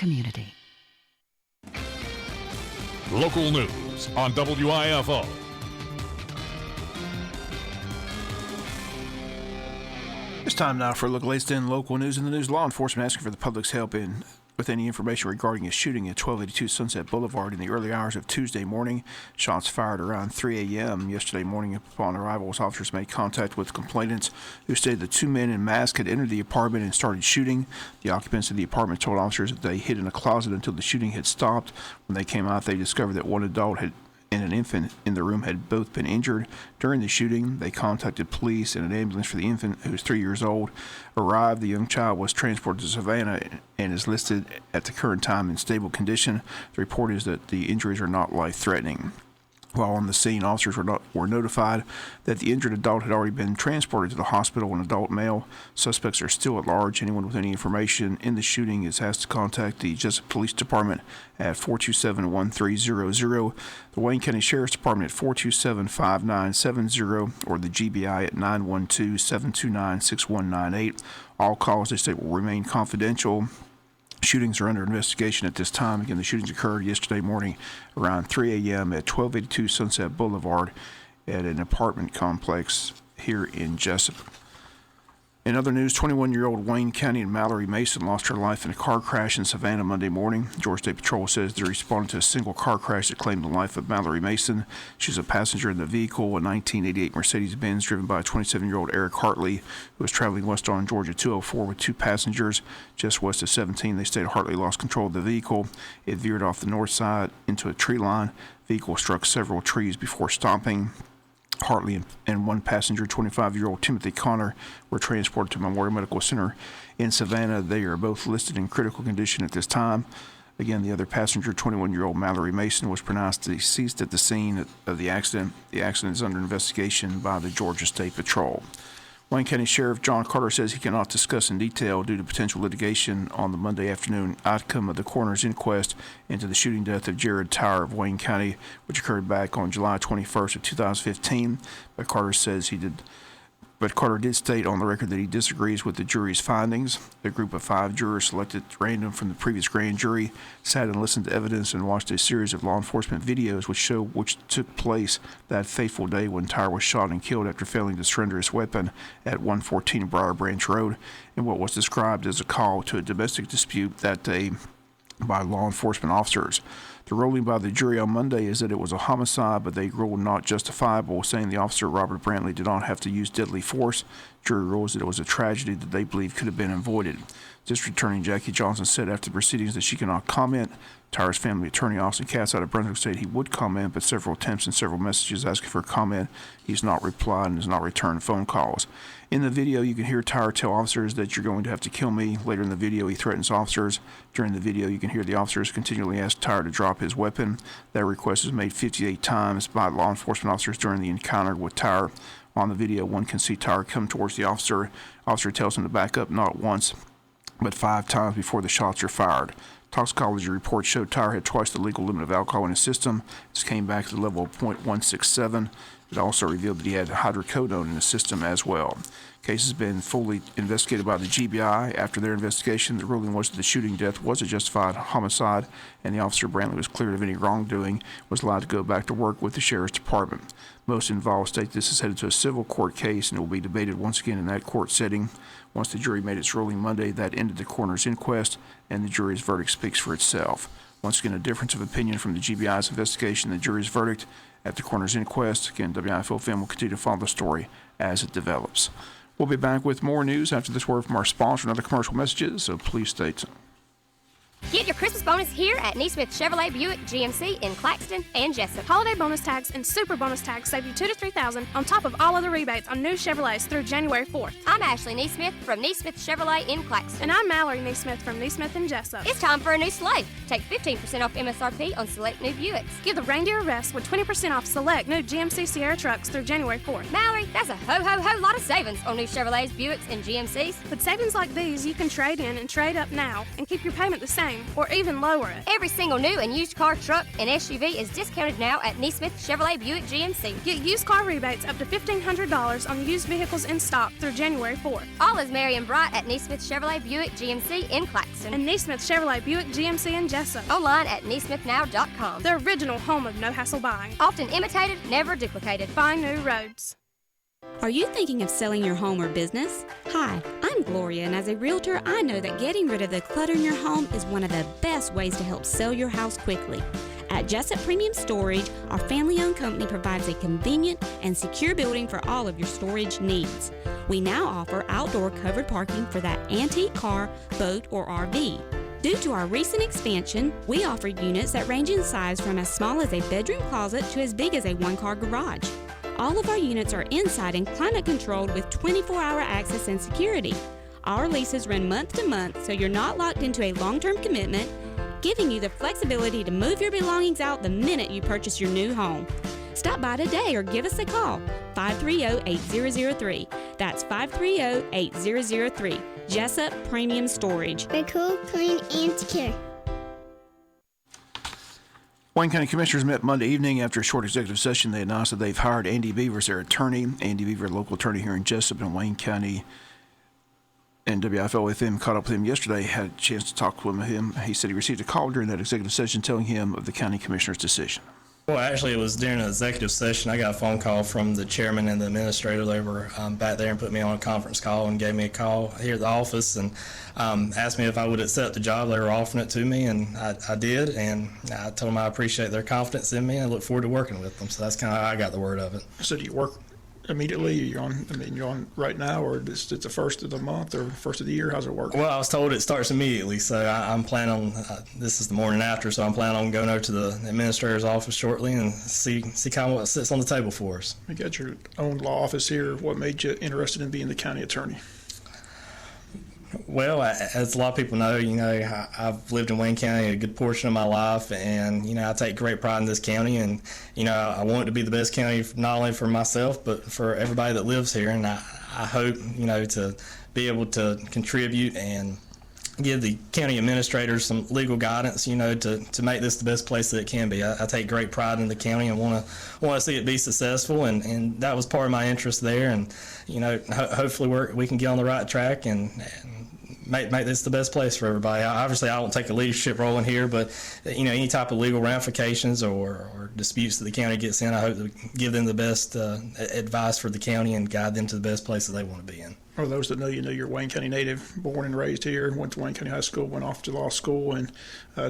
community. Local news on WIFO. It's time now for a look at the latest in local news. In the news, law enforcement asking for the public's help with any information regarding a shooting at 1282 Sunset Boulevard in the early hours of Tuesday morning. Shots fired around 3 a.m. yesterday morning. Upon arrival, officers made contact with complainants who stated the two men in masks had entered the apartment and started shooting. The occupants of the apartment told officers that they hid in a closet until the shooting had stopped. When they came out, they discovered that one adult and an infant in the room had both been injured. During the shooting, they contacted police, and an ambulance for the infant, who was 3 years old, arrived. The young child was transported to Savannah and is listed at the current time in stable condition. The report is that the injuries are not life-threatening. While on the scene, officers were notified that the injured adult had already been transported to the hospital, an adult male. Suspects are still at large. Anyone with any information in the shooting is asked to contact the Jesup Police Department at 427-1300, the Wayne County Sheriff's Department at 427-5970, or the GBI at 912-729-6198. All calls, they state, will remain confidential. Shootings are under investigation at this time. Again, the shootings occurred yesterday morning around 3 a.m. at 1282 Sunset Boulevard at an apartment complex here in Jesup. In other news, 21-year-old Wayne County and Mallory Mason lost her life in a car crash in Savannah Monday morning. Georgia State Patrol says they responded to a single car crash that claimed the life of Mallory Mason. She's a passenger in the vehicle, a 1988 Mercedes-Benz driven by 27-year-old Eric Hartley, who was traveling west on Georgia 204 with two passengers. Just west of 17, they state Hartley lost control of the vehicle. It veered off the north side into a tree line. The vehicle struck several trees before stopping. Hartley and one passenger, 25-year-old Timothy Connor, were transported to Memorial Medical Center in Savannah. They are both listed in critical condition at this time. Again, the other passenger, 21-year-old Mallory Mason, was pronounced deceased at the scene of the accident. The accident is under investigation by the Georgia State Patrol. Wayne County Sheriff John Carter says he cannot discuss in detail due to potential litigation on the Monday afternoon outcome of the coroner's inquest into the shooting death of Jared Tyre of Wayne County, which occurred back on July 21st of 2015. But Carter did state on the record that he disagrees with the jury's findings. The group of 5 jurors selected at random from the previous grand jury sat and listened to evidence and watched a series of law enforcement videos which took place that fateful day when Tyre was shot and killed after failing to surrender his weapon at 114 Briar Branch Road in what was described as a call to a domestic dispute that day by law enforcement officers. The ruling by the jury on Monday is that it was a homicide, but they ruled not justifiable, saying the officer, Robert Brantley, did not have to use deadly force. Jury rules that it was a tragedy that they believe could have been avoided. District Attorney Jackie Johnson said after the proceedings that she cannot comment. Tyre's family attorney, Austin Katz, out of Brunswick, said he would comment, but several attempts and several messages asking for a comment. He's not replied and has not returned phone calls. In the video, you can hear Tyre tell officers that you're going to have to kill me. Later in the video, he threatens officers. During the video, you can hear the officers continually ask Tyre to drop his weapon. That request is made 58 times by law enforcement officers during the encounter with Tyre. On the video, one can see Tyre come towards the officer. Officer tells him to back up not once, but 5 times before the shots are fired. Toxicology reports showed Tyre had twice the legal limit of alcohol in his system. This came back to the level of .167. It also revealed that he had hydrocodone in his system as well. Case has been fully investigated by the GBI. After their investigation, the ruling was that the shooting death was a justified homicide, and the officer, Brantley, was cleared of any wrongdoing, was allowed to go back to work with the Sheriff's Department. Most involved state this is headed to a civil court case and will be debated once again in that court setting. Once the jury made its ruling Monday, that ended the coroner's inquest, and the jury's verdict speaks for itself. Once again, a difference of opinion from the GBI's investigation and the jury's verdict at the coroner's inquest. Again, WIFO film will continue to follow the story as it develops. We'll be back with more news after this word from our sponsor and other commercial messages, so please stay tuned. Get your Christmas bonus here at Neesmith Chevrolet Buick GMC in Claxton and Jesup. Holiday bonus tags and super bonus tags save you $2,000 to $3,000 on top of all other rebates on new Chevrolets through January 4th. I'm Ashley Neesmith from Neesmith Chevrolet in Claxton. And I'm Mallory Neesmith from Neesmith and Jesup. It's time for a new sleigh. Take 15% off MSRP on select new Buicks. Give the reindeer a rest with 20% off select new GMC Sierra trucks through January 4th. Mallory, that's a ho lot of savings on new Chevrolets, Buicks, and GMCs. With savings like these, you can trade in and trade up now and keep your payment the same pricing or even lower it. Every single new and used car, truck, and SUV is discounted now at Neesmith Chevrolet Buick GMC. Get used car rebates up to $1,500 on used vehicles in stock through January 4th. All is merry and bright at Neesmith Chevrolet Buick GMC in Claxton. And Neesmith Chevrolet Buick GMC in Jesup. Online at neesmithnow.com. The original home of no-hassle buying. Often imitated, never duplicated. Find new roads. Are you thinking of selling your home or business? Hi, I'm Gloria, and as a realtor, I know that getting rid of the clutter in your home is one of the best ways to help sell your house quickly. At Jesup Premium Storage, our family-owned company provides a convenient and secure building for all of your storage needs. We now offer outdoor covered parking for that antique car, boat, or RV. Due to our recent expansion, we offer units that range in size from as small as a bedroom closet to as big as a one-car garage. All of our units are inside and climate controlled with 24-hour access and security. Our leases run month to month, so you're not locked into a long-term commitment, giving you the flexibility to move your belongings out the minute you purchase your new home. Stop by today or give us a call, 530-8003. That's 530-8003. Jesup Premium Storage. We're cool, clean, and secure. Wayne County Commissioners met Monday evening. After a short executive session, they announced that they've hired Andy Beaver as their attorney. Andy Beaver, local attorney here in Jesup and Wayne County, and WIFO with him, caught up with him yesterday, had a chance to talk with him. He said he received a call during that executive session telling him of the county commissioner's decision. Well, actually, it was during an executive session. I got a phone call from the chairman and the administrator. They were back there and put me on a conference call and gave me a call here at the office and asked me if I would accept the job. They were offering it to me, and I did. And I told them I appreciate their confidence in me and I look forward to working with them. So that's kind of how I got the word of it. So do you work immediately? You're on right now, or it's the first of the month or first of the year? How's it work? Well, I was told it starts immediately, so I'm planning on, this is the morning after, so I'm planning on going over to the administrator's office shortly and see kind of what sits on the table for us. You got your own law office here. What made you interested in being the county attorney? Well, as a lot of people know, I've lived in Wayne County a good portion of my life, and, I take great pride in this county, and, I want it to be the best county not only for myself, but for everybody that lives here, and I hope, to be able to contribute and give the county administrators some legal guidance, to make this the best place that it can be. I take great pride in the county and want to see it be successful, and that was part of my interest there, and, hopefully we can get on the right track and make this the best place for everybody. Obviously, I don't take a leadership role in here, but any type of legal ramifications or disputes that the county gets in, I hope to give them the best advice for the county and guide them to the best place that they want to be in. For those that know, you're a Wayne County native, born and raised here, went to Wayne County High School, went off to law school, and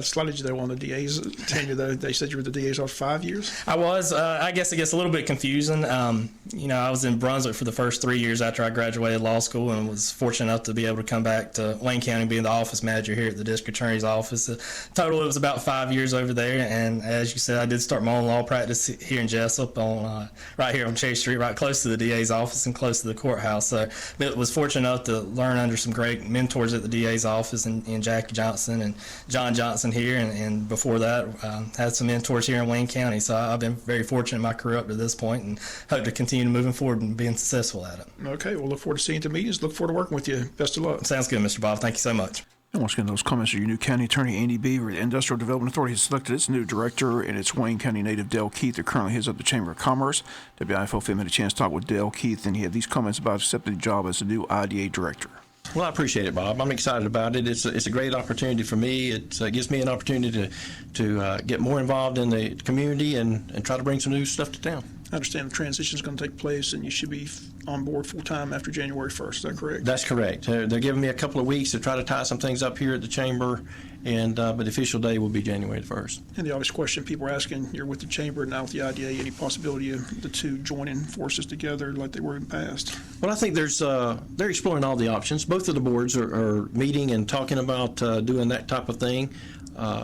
slotted you there on the DA's tenure. Though they said you were the DA's for 5 years. I was. I guess it gets a little bit confusing. I was in Brunswick for the first 3 years after I graduated law school, and was fortunate enough to be able to come back to Wayne County, being the office manager here at the district attorney's office. Total, it was about 5 years over there, and as you said, I did start my own law practice here in Jesup, right here on Chase Street, right close to the DA's office and close to the courthouse. So it was fortunate enough to learn under some great mentors at the DA's office, and Jackie Johnson and John Johnson here, and before that had some mentors here in Wayne County. So I've been very fortunate in my career up to this point, and hope to continue moving forward and being successful at it. Okay, we'll look forward to seeing you at the meetings. Look forward to working with you. Best of luck. Sounds good, Mr. Bob. Thank you so much. And once again, those comments are your new county attorney, Andy Beaver. The Industrial Development Authority has selected its new director, and it's Wayne County native Dale Keith, who currently heads up the Chamber of Commerce. WIFO had a chance to talk with Dale Keith, and he had these comments about accepting the job as the new IDA director. Well, I appreciate it, Bob. I'm excited about it. It's a great opportunity for me. It gives me an opportunity to get more involved in the community and try to bring some new stuff to town. I understand the transition is going to take place, and you should be on board full-time after January 1st. Is that correct? That's correct. They're giving me a couple of weeks to try to tie some things up here at the Chamber, but the official day will be January 1st. And the obvious question people are asking, you're with the Chamber, now with the IDA, any possibility of the two joining forces together like they were in the past? Well, I think they're exploring all the options. Both of the boards are meeting and talking about doing that type of thing.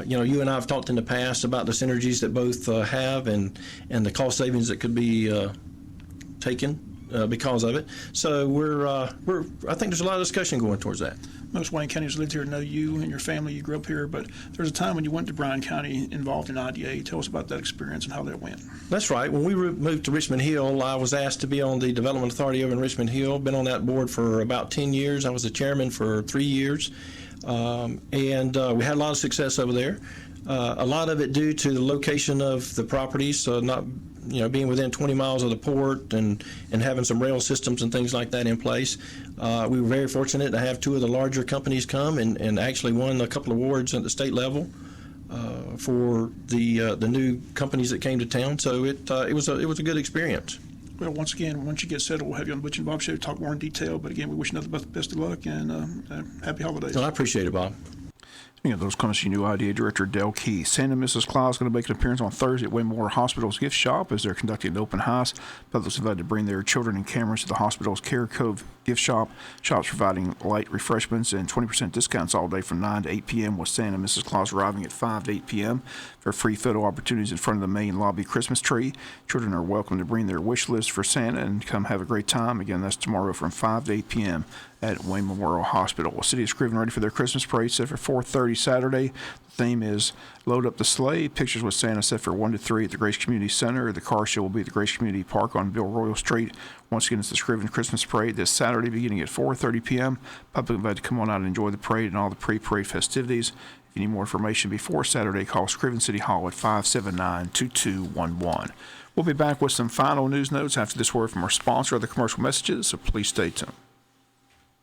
You and I have talked in the past about the synergies that both have and the cost savings that could be taken because of it. So I think there's a lot of discussion going towards that. Most Wayne County's lived here know you and your family. You grew up here, but there was a time when you went to Bryan County involved in IDA. Tell us about that experience and how that went. That's right. When we moved to Richmond Hill, I was asked to be on the Development Authority over in Richmond Hill. Been on that board for about 10 years. I was the chairman for 3 years. and we had a lot of success over there. A lot of it due to the location of the properties, so not being within 20 miles of the port and having some rail systems and things like that in place. We were very fortunate to have two of the larger companies come and actually won a couple of awards at the state level for the new companies that came to town. So it was a good experience. Well, once again, once you get settled, we'll have you on the Butch and Bob Show to talk more in detail. But again, we wish you nothing but the best of luck and happy holidays. Well, I appreciate it, Bob. Speaking of those comments, your new IDA Director Del Key. Santa and Mrs. Claus is going to make an appearance on Thursday at Wayne Memorial Hospital's gift shop as they're conducting an open house. Public is invited to bring their children and cameras to the hospital's Care Cove gift shop. Shop's providing light refreshments and 20% discounts all day from 9 to 8 p.m. with Santa and Mrs. Claus arriving at 5 to 8 p.m. for free photo opportunities in front of the main lobby Christmas tree. Children are welcome to bring their wish list for Santa and come have a great time. Again, that's tomorrow from 5 to 8 p.m. at Wayne Memorial Hospital. The city is Scriven ready for their Christmas parade set for 4:30 Saturday. The theme is Load Up the Sleigh. Pictures with Santa set for 1 to 3 at the Grace Community Center. The car show will be at the Grace Community Park on Bill Royal Street. Once again, it's the Scriven Christmas Parade this Saturday beginning at 4:30 p.m. Public invited to come on out and enjoy the parade and all the pre-parade festivities. If you need more information before Saturday, call Scriven City Hall at 579-2211. We'll be back with some final news notes after this word from our sponsor of the commercial messages, so please stay tuned.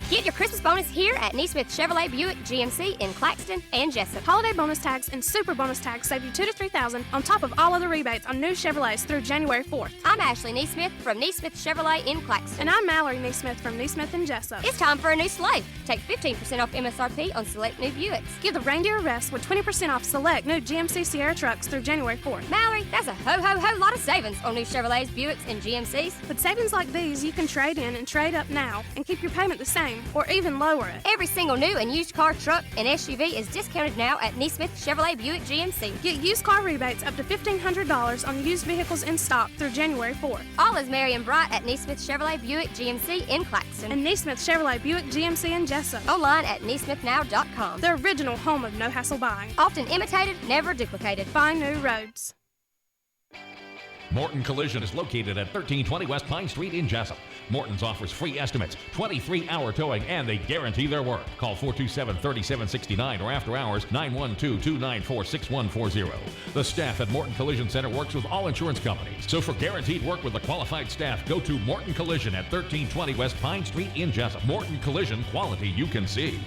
Get your Christmas bonus here at Neesmith Chevrolet Buick GMC in Claxton and Jesup. Holiday bonus tags and super bonus tags save you $2,000 to $3,000 on top of all other rebates on new Chevrolets through January 4th. I'm Ashley Neesmith from Neesmith Chevrolet in Claxton. And I'm Mallory Neesmith from Neesmith and Jesup. It's time for a new sleigh. Take 15% off MSRP on select new Buicks. Give the reindeer a rest with 20% off select new GMC Sierra trucks through January 4th. Mallory, that's a ho lot of savings on new Chevrolets, Buicks, and GMCs. With savings like these, you can trade in and trade up now and keep your payment the same or even lower it. Every single new and used car, truck, and SUV is discounted now at Neesmith Chevrolet Buick GMC. Get used car rebates up to $1,500 on used vehicles in stock through January 4th. All is merry and bright at Neesmith Chevrolet Buick GMC in Claxton. And Neesmith Chevrolet Buick GMC in Jesup. Online at neesmithnow.com. The original home of no-hassle buying. Often imitated, never duplicated. Find new roads. Morton Collision is located at 1320 West Pine Street in Jesup. Morton's offers free estimates, 23-hour towing, and they guarantee their work. Call 427-3769 or after hours 912-294-6140. The staff at Morton Collision Center works with all insurance companies. So for guaranteed work with a qualified staff, go to Morton Collision at 1320 West Pine Street in Jesup. Morton Collision, quality you can see.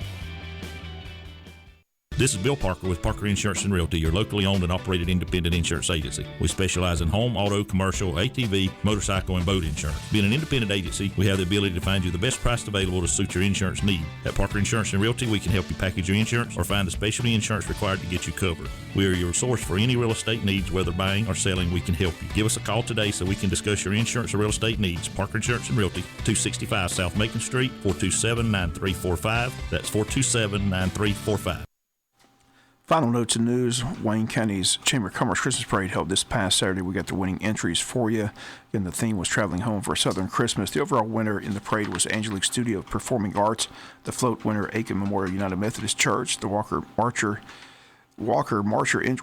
This is Bill Parker with Parker Insurance and Realty, your locally owned and operated independent insurance agency. We specialize in home, auto, commercial, ATV, motorcycle, and boat insurance. Being an independent agency, we have the ability to find you the best price available to suit your insurance need. At Parker Insurance and Realty, we can help you package your insurance or find the specialty insurance required to get you covered. We are your source for any real estate needs, whether buying or selling, we can help you. Give us a call today so we can discuss your insurance or real estate needs. Parker Insurance and Realty, 265 South Macon Street, 427-9345. That's 427-9345. Final notes and news. Wayne County's Chamber of Commerce Christmas Parade held this past Saturday. We got the winning entries for you. Again, the theme was Traveling Home for a Southern Christmas. The overall winner in the parade was Angelique Studio of Performing Arts. The float winner, Aiken Memorial United Methodist Church. The Walker Marcher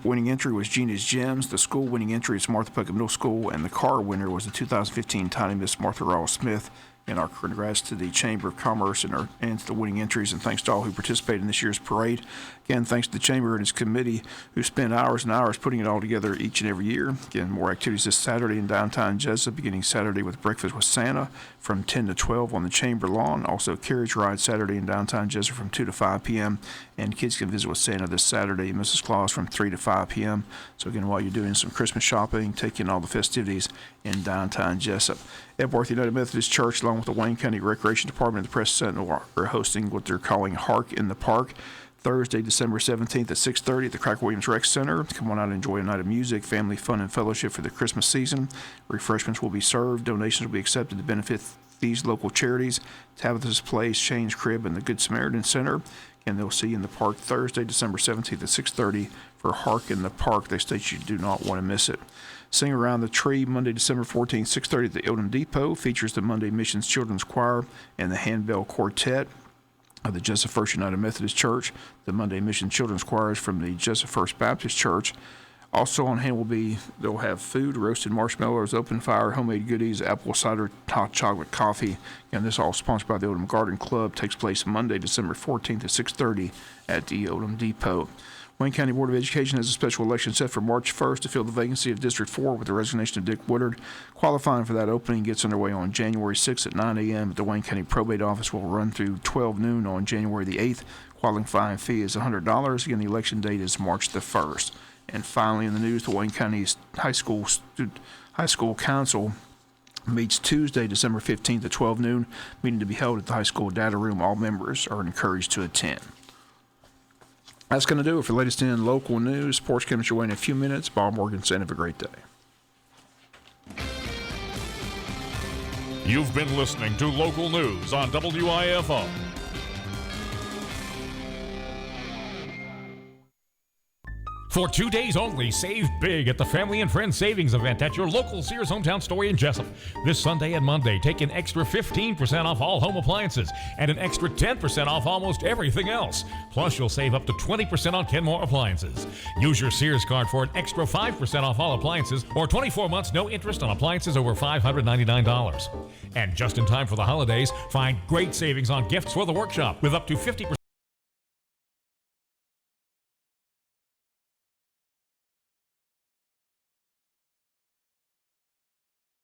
winning entry was Gina's Gems. The school winning entry is Martha Puckett Middle School. And the car winner was the 2015 Tiny Miss Martha Rawls Smith. And our congrats to the Chamber of Commerce and to the winning entries, and thanks to all who participated in this year's parade. Again, thanks to the Chamber and its committee who spend hours and hours putting it all together each and every year. Again, more activities this Saturday in downtown Jesup, beginning Saturday with Breakfast with Santa from 10 to 12 on the Chamber lawn. Also, carriage ride Saturday in downtown Jesup from 2 to 5 p.m. And kids can visit with Santa this Saturday and Mrs. Claus from 3 to 5 p.m. So again, while you're doing some Christmas shopping, take in all the festivities in downtown Jesup. Edworth United Methodist Church, along with the Wayne County Recreation Department and the Press Sentinel, are hosting what they're calling Hark in the Park, Thursday, December 17th at 6:30 at the Craig Williams Rec Center. Come on out and enjoy a night of music, family fun, and fellowship for the Christmas season. Refreshments will be served. Donations will be accepted to benefit these local charities: Tabitha's Place, Shane's Crib, and the Good Samaritan Center. And they'll see you in the park Thursday, December 17th at 6:30 for Hark in the Park. They state you do not want to miss it. Sing Around the Tree, Monday, December 14th, 6:30 at the Odom Depot, features the Monday Missions Children's Choir and the Handbell Quartet of the Jesup First United Methodist Church. The Monday Mission Children's Choir is from the Jesup First Baptist Church. Also on hand they'll have food, roasted marshmallows, open fire, homemade goodies, apple cider, hot chocolate, coffee. And this all sponsored by the Odom Garden Club. Takes place Monday, December 14th at 6:30 at the Odom Depot. Wayne County Board of Education has a special election set for March 1st to fill the vacancy of District 4 with the resignation of Dick Woodard. Qualifying for that opening gets underway on January 6th at 9 a.m. at the Wayne County Probate Office. Will run through 12 noon on January the 8th. Qualifying fee is $100. Again, the election date is March the 1st. And finally, in the news, the Wayne County High School Council meets Tuesday, December 15th at 12 noon. Meeting to be held at the high school data room. All members are encouraged to attend. That's going to do it for latest in local news. Sports comes your way in a few minutes. Bob Morganson, have a great day. You've been listening to local news on WIFO. For 2 days only, save big at the Family and Friends Savings Event at your local Sears hometown store in Jesup. This Sunday and Monday, take an extra 15% off all home appliances and an extra 10% off almost everything else. Plus, you'll save up to 20% on Kenmore appliances. Use your Sears card for an extra 5% off all appliances or 24 months no interest on appliances over $599. And just in time for the holidays, find great savings on gifts for the workshop with up to 50%